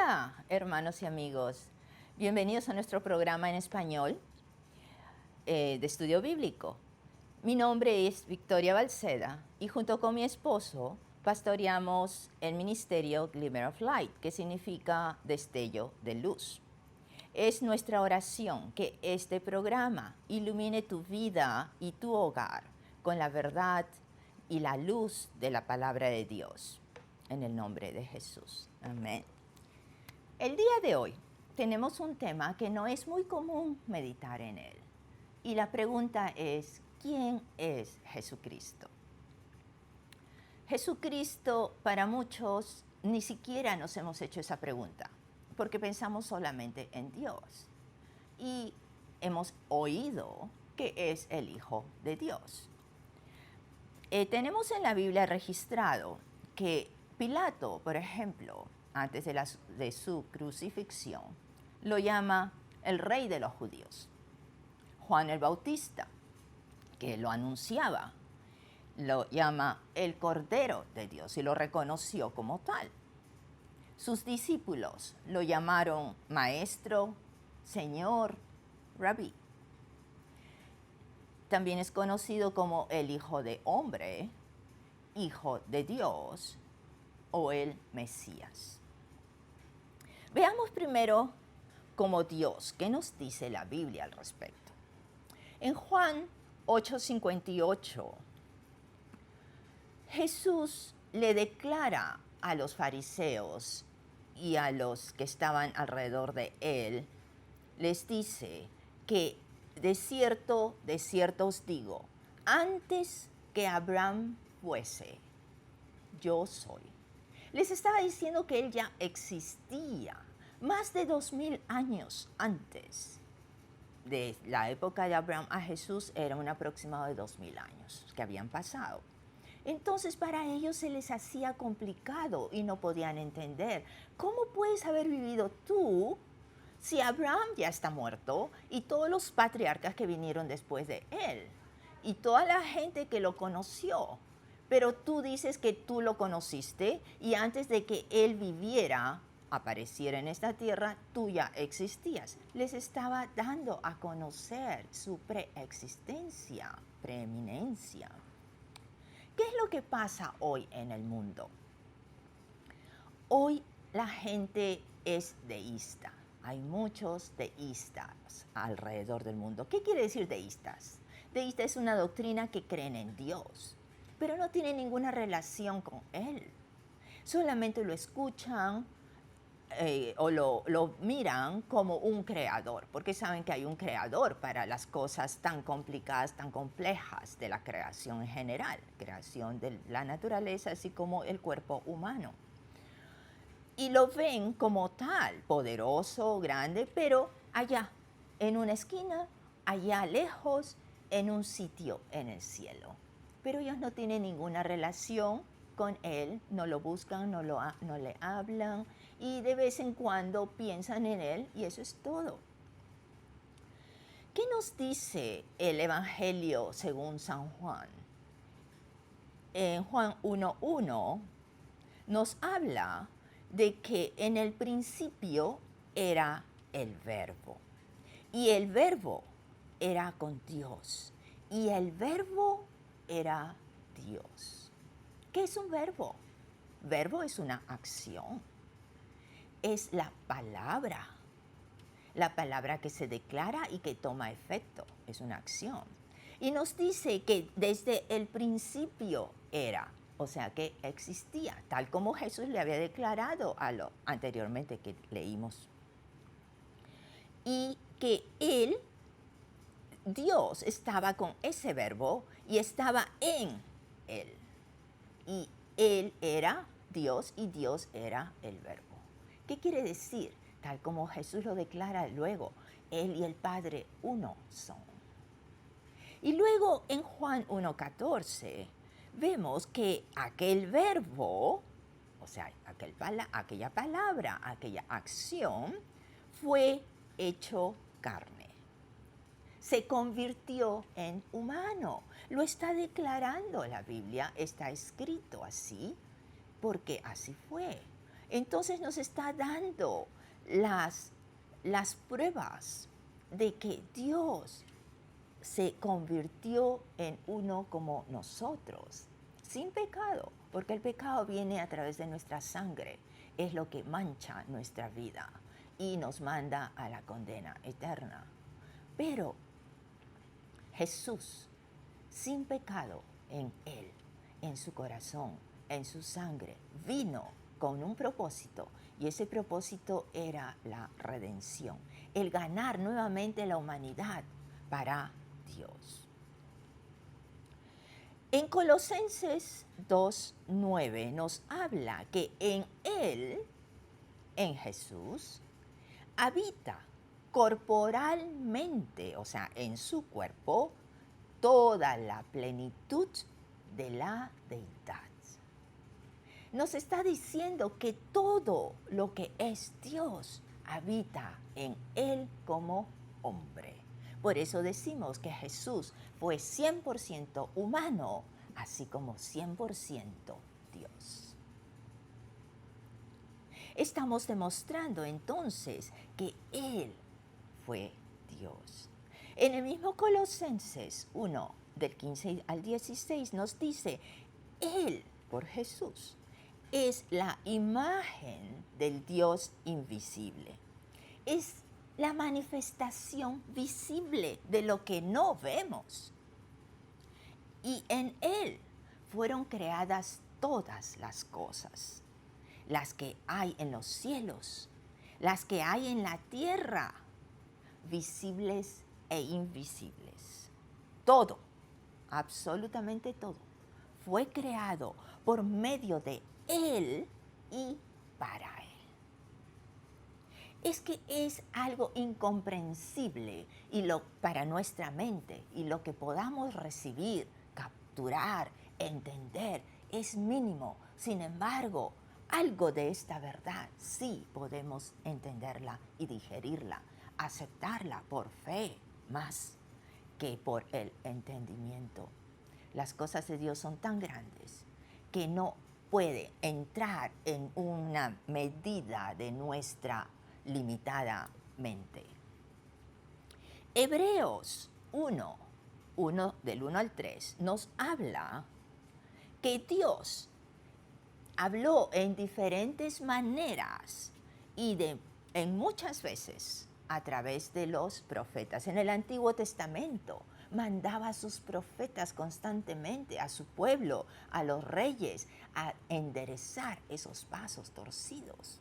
Hola, hermanos y amigos. Bienvenidos a nuestro programa en español de estudio bíblico. Mi nombre es Victoria Balceda y junto con mi esposo pastoreamos el ministerio Glimmer of Light, que significa destello de luz. Es nuestra oración que este programa ilumine tu vida y tu hogar con la verdad y la luz de la palabra de Dios. En el nombre de Jesús. Amén. El día de hoy tenemos un tema que no es muy común meditar en él. Y la pregunta es, ¿quién es Jesucristo? Jesucristo, para muchos, ni siquiera nos hemos hecho esa pregunta, porque pensamos solamente en Dios. Y hemos oído que es el Hijo de Dios. Tenemos en la Biblia registrado que Pilato, por ejemplo, antes de su crucifixión, lo llama el rey de los judíos. Juan el Bautista, que lo anunciaba, lo llama el Cordero de Dios y lo reconoció como tal. Sus discípulos lo llamaron Maestro, Señor, Rabí. También es conocido como el Hijo de Hombre, Hijo de Dios o el Mesías. Veamos primero como Dios, ¿qué nos dice la Biblia al respecto? En Juan 8:58, Jesús le declara a los fariseos y a los que estaban alrededor de él, les dice que de cierto os digo, antes que Abraham fuese, yo soy. Les estaba diciendo que él ya existía más de 2000 años antes. De la época de Abraham a Jesús era un aproximado de 2000 años que habían pasado. Entonces para ellos se les hacía complicado y no podían entender. ¿Cómo puedes haber vivido tú si Abraham ya está muerto y todos los patriarcas que vinieron después de él y toda la gente que lo conoció? Pero tú dices que tú lo conociste y antes de que él viviera, apareciera en esta tierra, tú ya existías. Les estaba dando a conocer su preexistencia, preeminencia. ¿Qué es lo que pasa hoy en el mundo? Hoy la gente es deísta. Hay muchos deístas alrededor del mundo. ¿Qué quiere decir deístas? Deísta es una doctrina que creen en Dios, pero no tiene ninguna relación con Él. Solamente lo escuchan o lo miran como un creador, porque saben que hay un creador para las cosas tan complicadas, tan complejas de la creación en general, creación de la naturaleza, así como el cuerpo humano. Y lo ven como tal, poderoso, grande, pero allá, en una esquina, allá lejos, en un sitio en el cielo. Pero ellos no tienen ninguna relación con él, no lo buscan, no le hablan y de vez en cuando piensan en él y eso es todo. ¿Qué nos dice el Evangelio según San Juan? En Juan 1:1 nos habla de que en el principio era el Verbo y el Verbo era con Dios y el Verbo era Dios. ¿Qué es un verbo? Verbo es una acción, es la palabra que se declara y que toma efecto, es una acción. Y nos dice que desde el principio era, o sea que existía, tal como Jesús le había declarado a lo anteriormente que leímos. Y que Él, Dios, estaba con ese verbo y estaba en Él. Y Él era Dios y Dios era el verbo. ¿Qué quiere decir? Tal como Jesús lo declara luego, Él y el Padre uno son. Y luego en Juan 1:14 vemos que aquel verbo, o sea, aquella palabra, aquella acción, fue hecho carne. Se convirtió en humano. Lo está declarando la Biblia, está escrito así, porque así fue. Entonces nos está dando las pruebas de que Dios se convirtió en uno como nosotros, sin pecado, porque el pecado viene a través de nuestra sangre, es lo que mancha nuestra vida y nos manda a la condena eterna. Pero Jesús, sin pecado en él, en su corazón, en su sangre, vino con un propósito, y ese propósito era la redención, el ganar nuevamente la humanidad para Dios. En Colosenses 2:9 nos habla que en Él, en Jesús, habita corporalmente, o sea, en su cuerpo, toda la plenitud de la deidad. Nos está diciendo que todo lo que es Dios habita en Él como hombre. Por eso decimos que Jesús fue 100% humano, así como 100% Dios. Estamos demostrando entonces que Él fue Dios. En el mismo Colosenses 1, del 15 al 16, nos dice, Él, por Jesús, es la imagen del Dios invisible. Es la manifestación visible de lo que no vemos. Y en Él fueron creadas todas las cosas, las que hay en los cielos, las que hay en la tierra, visibles e invisibles. Todo, absolutamente todo, fue creado por medio de Él y para Él. Es que es algo incomprensible para nuestra mente, y lo que podamos recibir, capturar, entender, es mínimo. Sin embargo, algo de esta verdad sí podemos entenderla y digerirla, aceptarla por fe, más que por el entendimiento. Las cosas de Dios son tan grandes que no puede entrar en una medida de nuestra limitada mente. Hebreos 1, del 1 al 3, nos habla que Dios habló en diferentes maneras y en muchas veces a través de los profetas. En el Antiguo Testamento mandaba a sus profetas constantemente a su pueblo, a los reyes, a enderezar esos pasos torcidos.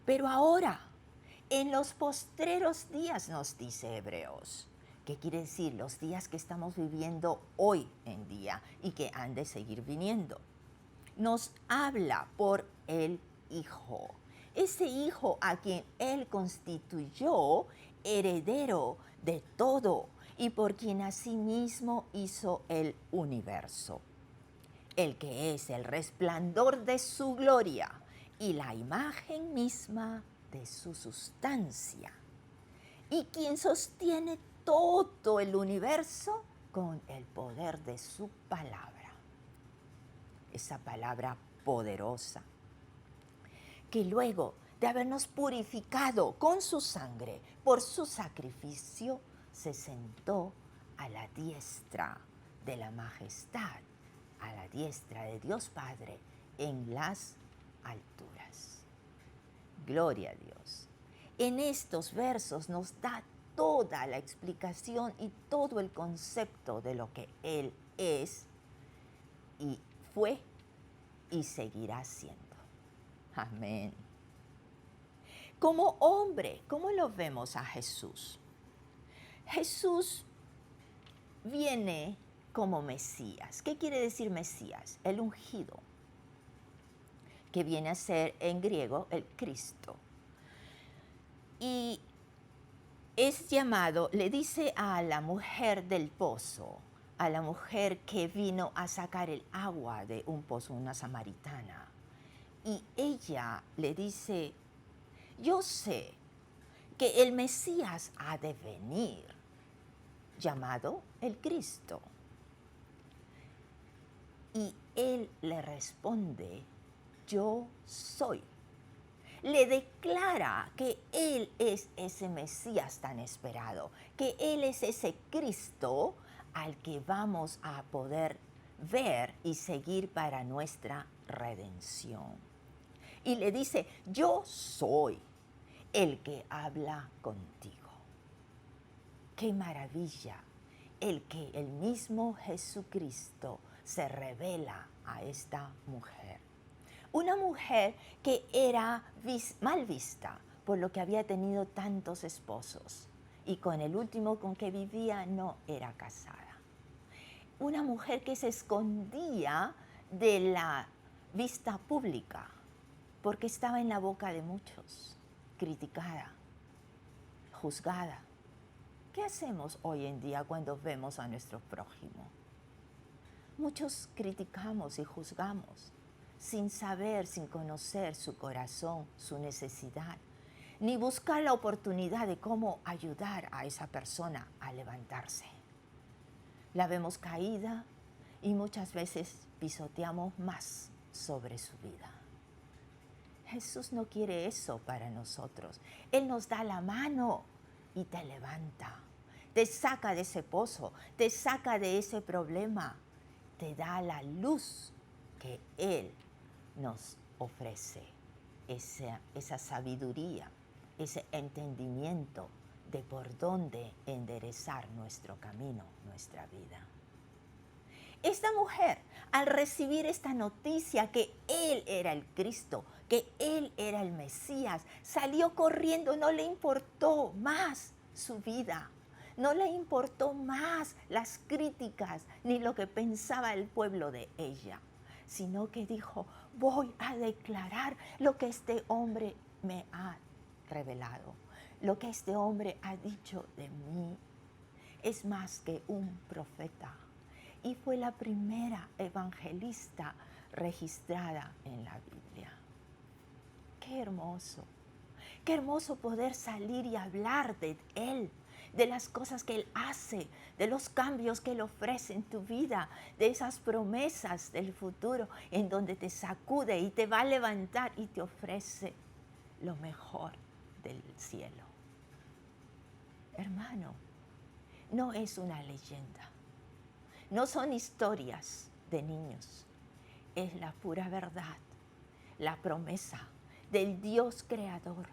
Pero ahora, en los postreros días, nos dice Hebreos, ¿qué quiere decir? Los días que estamos viviendo hoy en día y que han de seguir viniendo. Nos habla por el Hijo. Ese Hijo a quien Él constituyó heredero de todo y por quien asimismo hizo el universo. El que es el resplandor de su gloria y la imagen misma de su sustancia, y quien sostiene todo el universo con el poder de su palabra. Esa palabra poderosa, que luego de habernos purificado con su sangre por su sacrificio, se sentó a la diestra de la majestad, a la diestra de Dios Padre en las alturas. Gloria a Dios. En estos versos nos da toda la explicación y todo el concepto de lo que Él es y fue y seguirá siendo. Amén. Como hombre, ¿cómo lo vemos a Jesús? Jesús viene como Mesías. ¿Qué quiere decir Mesías? El ungido, que viene a ser en griego el Cristo. Y es llamado, le dice a la mujer del pozo, a la mujer que vino a sacar el agua de un pozo, una samaritana. Y ella le dice, yo sé que el Mesías ha de venir, llamado el Cristo. Y él le responde yo soy. Le declara que Él es ese Mesías tan esperado, que Él es ese Cristo al que vamos a poder ver y seguir para nuestra redención. Y le dice, yo soy el que habla contigo. ¡Qué maravilla! El que el mismo Jesucristo se revela a esta mujer. Una mujer que era mal vista por lo que había tenido tantos esposos y con el último con que vivía no era casada. Una mujer que se escondía de la vista pública porque estaba en la boca de muchos, criticada, juzgada. ¿Qué hacemos hoy en día cuando vemos a nuestro prójimo? Muchos criticamos y juzgamos sin saber, sin conocer su corazón, su necesidad, ni buscar la oportunidad de cómo ayudar a esa persona a levantarse. La vemos caída y muchas veces pisoteamos más sobre su vida. Jesús no quiere eso para nosotros. Él nos da la mano y te levanta, te saca de ese pozo, te saca de ese problema, te da la luz que Él nos ofrece, esa sabiduría, ese entendimiento de por dónde enderezar nuestro camino, nuestra vida. Esta mujer, al recibir esta noticia que Él era el Cristo, que Él era el Mesías, salió corriendo, no le importó más su vida, no le importó más las críticas ni lo que pensaba el pueblo de ella, sino que dijo, voy a declarar lo que este hombre me ha revelado, lo que este hombre ha dicho de mí. Es más que un profeta. Y fue la primera evangelista registrada en la Biblia. ¡Qué hermoso! ¡Qué hermoso poder salir y hablar de Él! De las cosas que Él hace, de los cambios que Él ofrece en tu vida, de esas promesas del futuro en donde te sacude y te va a levantar y te ofrece lo mejor del cielo. Hermano, no es una leyenda, no son historias de niños, es la pura verdad, la promesa del Dios creador,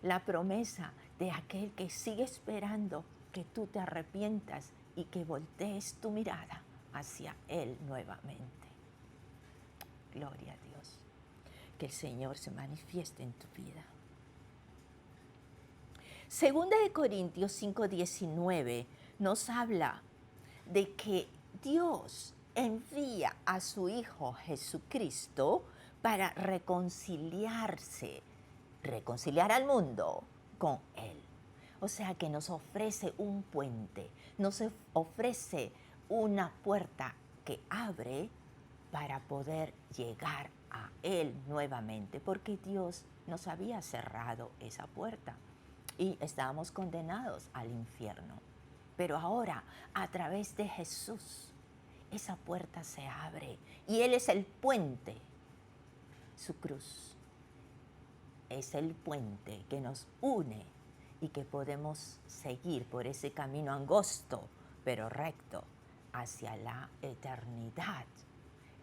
la promesa de aquel que sigue esperando que tú te arrepientas y que voltees tu mirada hacia Él nuevamente. Gloria a Dios. Que el Señor se manifieste en tu vida. Segunda de Corintios 5:19 nos habla de que Dios envía a su Hijo Jesucristo para reconciliar al mundo con Él. O sea que nos ofrece un puente, nos ofrece una puerta que abre para poder llegar a Él nuevamente, porque Dios nos había cerrado esa puerta y estábamos condenados al infierno. Pero ahora, a través de Jesús, esa puerta se abre y Él es el puente, su cruz. Es el puente que nos une y que podemos seguir por ese camino angosto, pero recto, hacia la eternidad.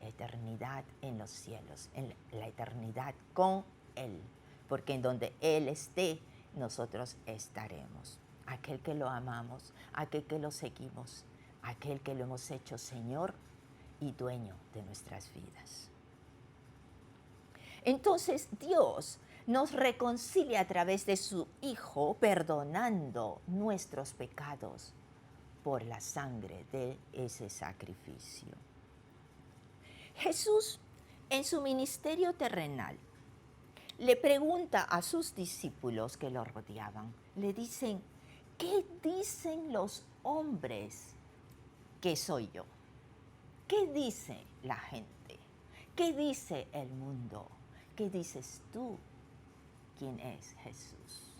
Eternidad en los cielos, en la eternidad con Él. Porque en donde Él esté, nosotros estaremos. Aquel que lo amamos, aquel que lo seguimos, aquel que lo hemos hecho Señor y dueño de nuestras vidas. Entonces Dios nos reconcilia a través de su Hijo, perdonando nuestros pecados por la sangre de ese sacrificio. Jesús, en su ministerio terrenal, le pregunta a sus discípulos que lo rodeaban, le dicen, ¿qué dicen los hombres que soy yo? ¿Qué dice la gente? ¿Qué dice el mundo? ¿Qué dices tú? ¿Quién es Jesús?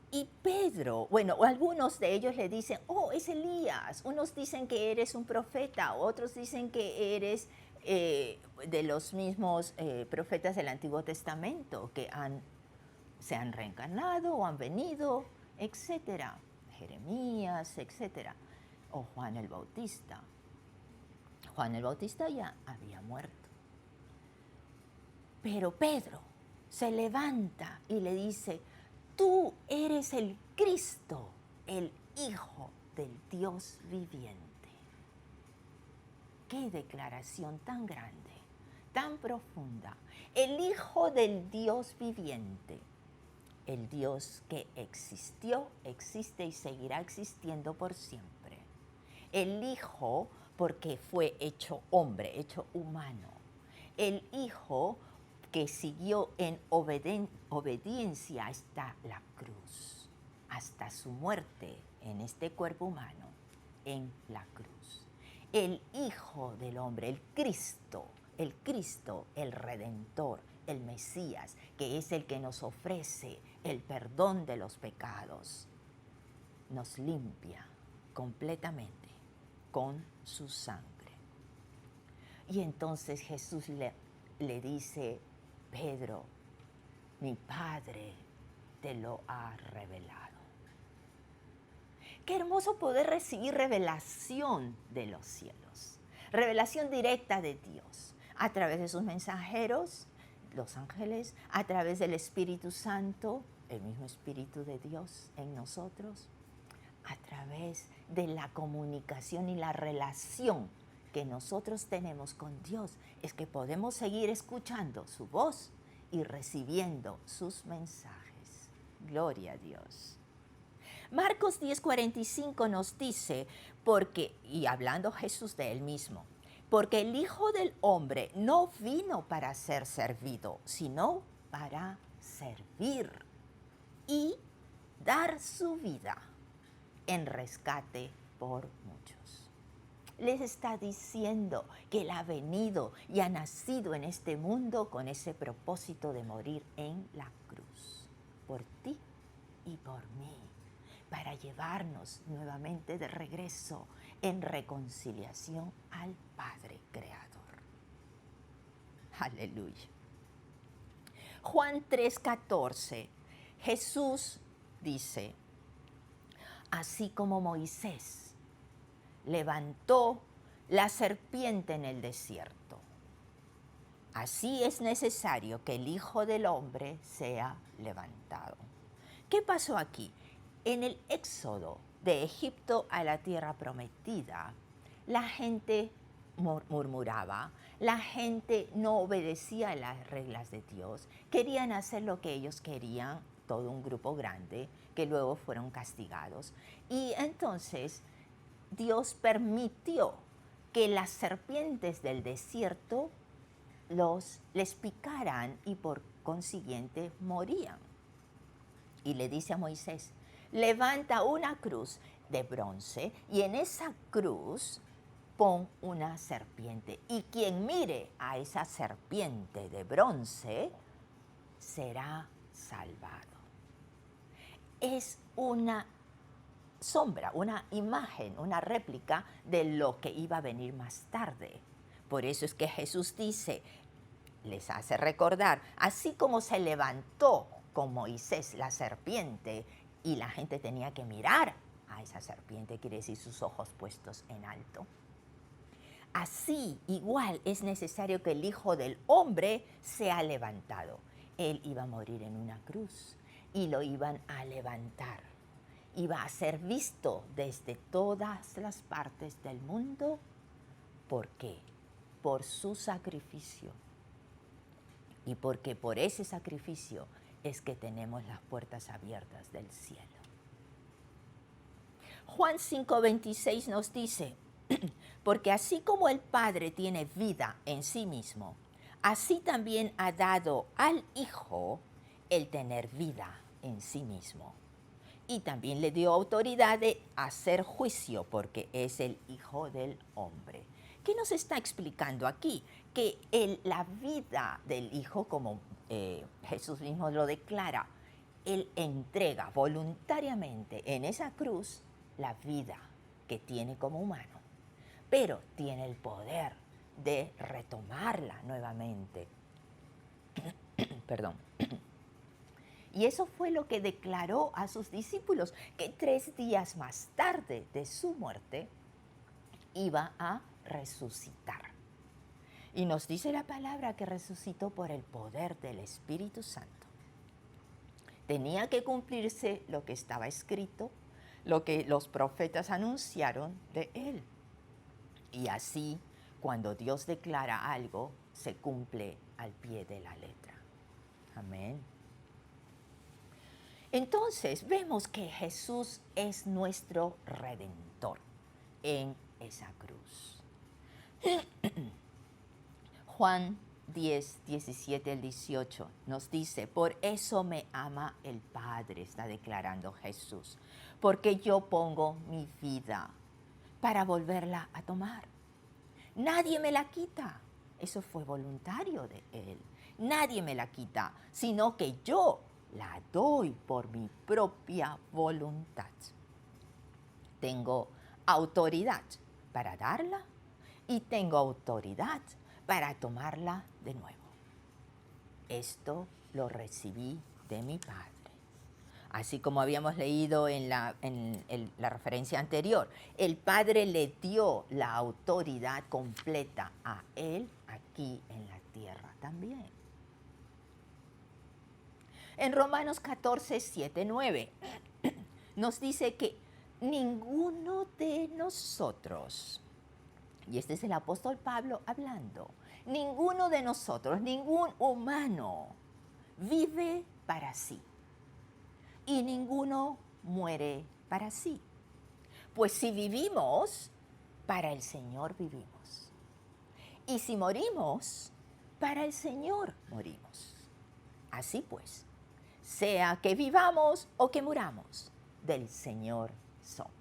Y Pedro, algunos de ellos le dicen, oh, es Elías. Unos dicen que eres un profeta, otros dicen que eres de los mismos profetas del Antiguo Testamento que se han reencarnado o han venido, etcétera. Jeremías, etcétera. O Juan el Bautista. Juan el Bautista ya había muerto. Pero Pedro se levanta y le dice, tú eres el Cristo, el Hijo del Dios viviente. Qué declaración tan grande, tan profunda. El Hijo del Dios viviente, el Dios que existió, existe y seguirá existiendo por siempre. El Hijo porque fue hecho hombre, hecho humano. El Hijo que siguió en obediencia hasta la cruz, hasta su muerte en este cuerpo humano, en la cruz. El Hijo del Hombre, el Cristo, el Redentor, el Mesías, que es el que nos ofrece el perdón de los pecados, nos limpia completamente con su sangre. Y entonces Jesús le dice, Pedro, mi Padre te lo ha revelado. Qué hermoso poder recibir revelación de los cielos, revelación directa de Dios, a través de sus mensajeros, los ángeles, a través del Espíritu Santo, el mismo Espíritu de Dios en nosotros, a través de la comunicación y la relación que nosotros tenemos con Dios, es que podemos seguir escuchando su voz y recibiendo sus mensajes. Gloria a Dios. Marcos 10:45 nos dice, porque, y hablando Jesús de él mismo, porque el Hijo del Hombre no vino para ser servido, sino para servir y dar su vida en rescate por muchos. Les está diciendo que Él ha venido y ha nacido en este mundo con ese propósito de morir en la cruz, por ti y por mí, para llevarnos nuevamente de regreso en reconciliación al Padre Creador. Aleluya. Juan 3:14, Jesús dice, así como Moisés levantó la serpiente en el desierto, así es necesario que el Hijo del Hombre sea levantado. ¿Qué pasó aquí? En el éxodo de Egipto a la tierra prometida, la gente murmuraba, la gente no obedecía a las reglas de Dios, querían hacer lo que ellos querían, todo un grupo grande, que luego fueron castigados. Y entonces Dios permitió que las serpientes del desierto les picaran y por consiguiente morían. Y le dice a Moisés, levanta una cruz de bronce y en esa cruz pon una serpiente. Y quien mire a esa serpiente de bronce será salvado. Es una sombra, una imagen, una réplica de lo que iba a venir más tarde. Por eso es que Jesús dice, les hace recordar, así como se levantó con Moisés la serpiente y la gente tenía que mirar a esa serpiente, quiere decir sus ojos puestos en alto. Así, igual, es necesario que el Hijo del Hombre sea levantado. Él iba a morir en una cruz y lo iban a levantar. Iba a ser visto desde todas las partes del mundo. ¿Por qué? Por su sacrificio. Y porque por ese sacrificio es que tenemos las puertas abiertas del cielo. Juan 5:26 nos dice, porque así como el Padre tiene vida en sí mismo, así también ha dado al Hijo el tener vida en sí mismo. Y también le dio autoridad de hacer juicio porque es el Hijo del Hombre. ¿Qué nos está explicando aquí? Que la vida del Hijo, como Jesús mismo lo declara, Él entrega voluntariamente en esa cruz la vida que tiene como humano, pero tiene el poder de retomarla nuevamente. Perdón. Y eso fue lo que declaró a sus discípulos, que 3 días más tarde de su muerte iba a resucitar. Y nos dice la palabra que resucitó por el poder del Espíritu Santo. Tenía que cumplirse lo que estaba escrito, lo que los profetas anunciaron de él. Y así, cuando Dios declara algo, se cumple al pie de la letra. Amén. Entonces, vemos que Jesús es nuestro Redentor en esa cruz. Juan 10, 17 al 18 nos dice, por eso me ama el Padre, está declarando Jesús, porque yo pongo mi vida para volverla a tomar. Nadie me la quita. Eso fue voluntario de Él. Nadie me la quita, sino que yo la doy por mi propia voluntad. Tengo autoridad para darla y tengo autoridad para tomarla de nuevo. Esto lo recibí de mi Padre. Así como habíamos leído en la referencia anterior, el Padre le dio la autoridad completa a Él aquí en la tierra también. En Romanos 14, 7, 9 nos dice que ninguno de nosotros, y este es el apóstol Pablo hablando, ninguno de nosotros, ningún humano vive para sí. Y ninguno muere para sí. Pues si vivimos, para el Señor vivimos. Y si morimos, para el Señor morimos. Así pues, sea que vivamos o que muramos, del Señor somos.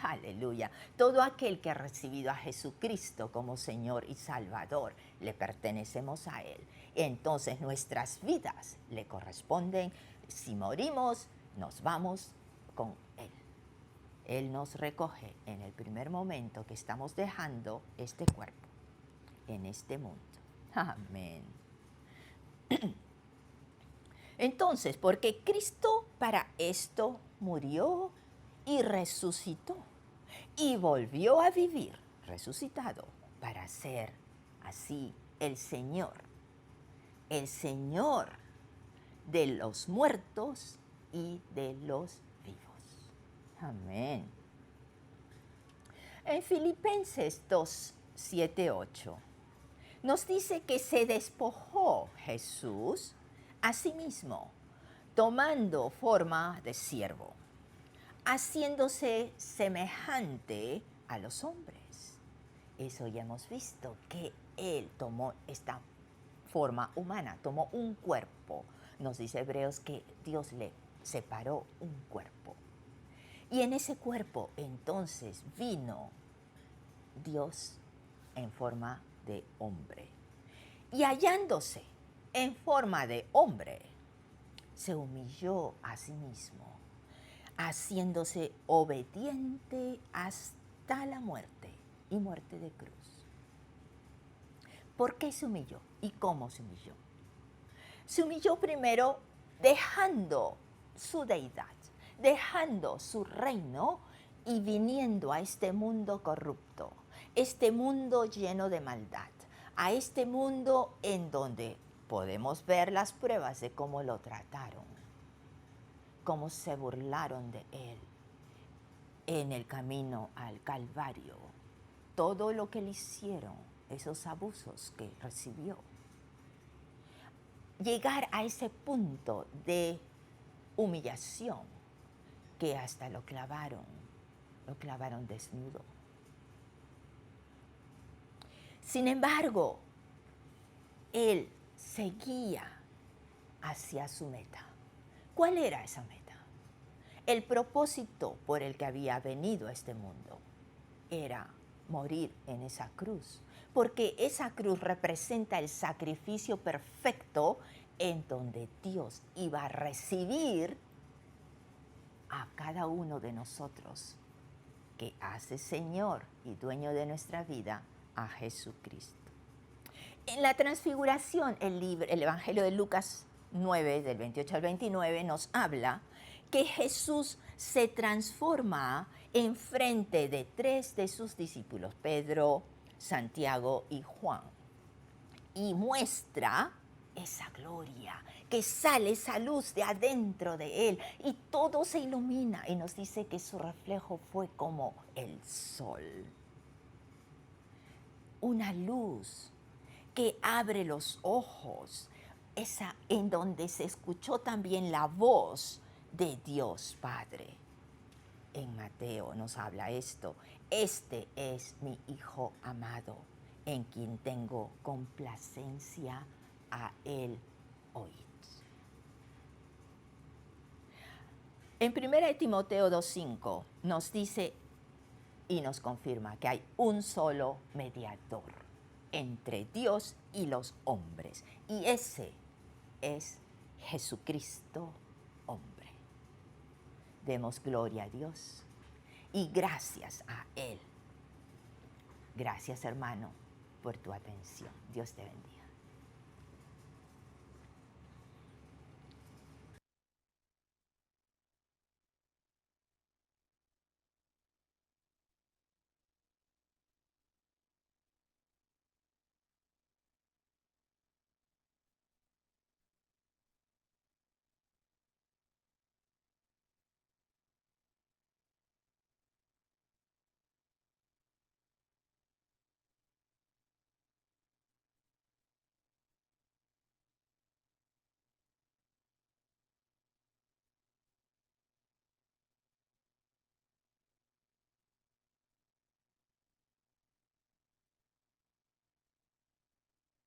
Aleluya. Todo aquel que ha recibido a Jesucristo como Señor y Salvador, le pertenecemos a Él. Entonces nuestras vidas le corresponden. Si morimos, nos vamos con Él. Él nos recoge en el primer momento que estamos dejando este cuerpo, en este mundo. Amén. Entonces, porque Cristo para esto murió y resucitó y volvió a vivir, resucitado, para ser así el Señor de los muertos y de los vivos. Amén. En Filipenses 2, 7, 8 nos dice que se despojó Jesús a sí mismo, tomando forma de siervo, haciéndose semejante a los hombres. Eso ya hemos visto, que Él tomó esta forma humana, tomó un cuerpo. Nos dice Hebreos que Dios le separó un cuerpo. Y en ese cuerpo entonces vino Dios en forma de hombre. Y hallándose en forma de hombre, se humilló a sí mismo, haciéndose obediente hasta la muerte y muerte de cruz. ¿Por qué se humilló? ¿Y cómo se humilló? Se humilló primero dejando su deidad, dejando su reino y viniendo a este mundo corrupto, este mundo lleno de maldad, a este mundo en donde podemos ver las pruebas de cómo lo trataron, cómo se burlaron de él en el camino al Calvario, todo lo que le hicieron, esos abusos que recibió. Llegar a ese punto de humillación que hasta lo clavaron desnudo. Sin embargo, él seguía hacia su meta. ¿Cuál era esa meta? El propósito por el que había venido a este mundo era morir en esa cruz, porque esa cruz representa el sacrificio perfecto en donde Dios iba a recibir a cada uno de nosotros que hace Señor y dueño de nuestra vida a Jesucristo. En la transfiguración, el Evangelio de Lucas 9, del 28 al 29, nos habla que Jesús se transforma en frente de 3 de sus discípulos, Pedro, Santiago y Juan, y muestra esa gloria, que sale esa luz de adentro de él y todo se ilumina, y nos dice que su reflejo fue como el sol. Una luz que abre los ojos, esa en donde se escuchó también la voz de Dios Padre. En Mateo nos habla esto: este es mi Hijo amado, en quien tengo complacencia, a él oíd. En 1 Timoteo 2:5 nos dice y nos confirma que hay un solo mediador entre Dios y los hombres, y ese es Jesucristo, hombre. Demos gloria a Dios y gracias a Él. Gracias, hermano, por tu atención. Dios te bendiga.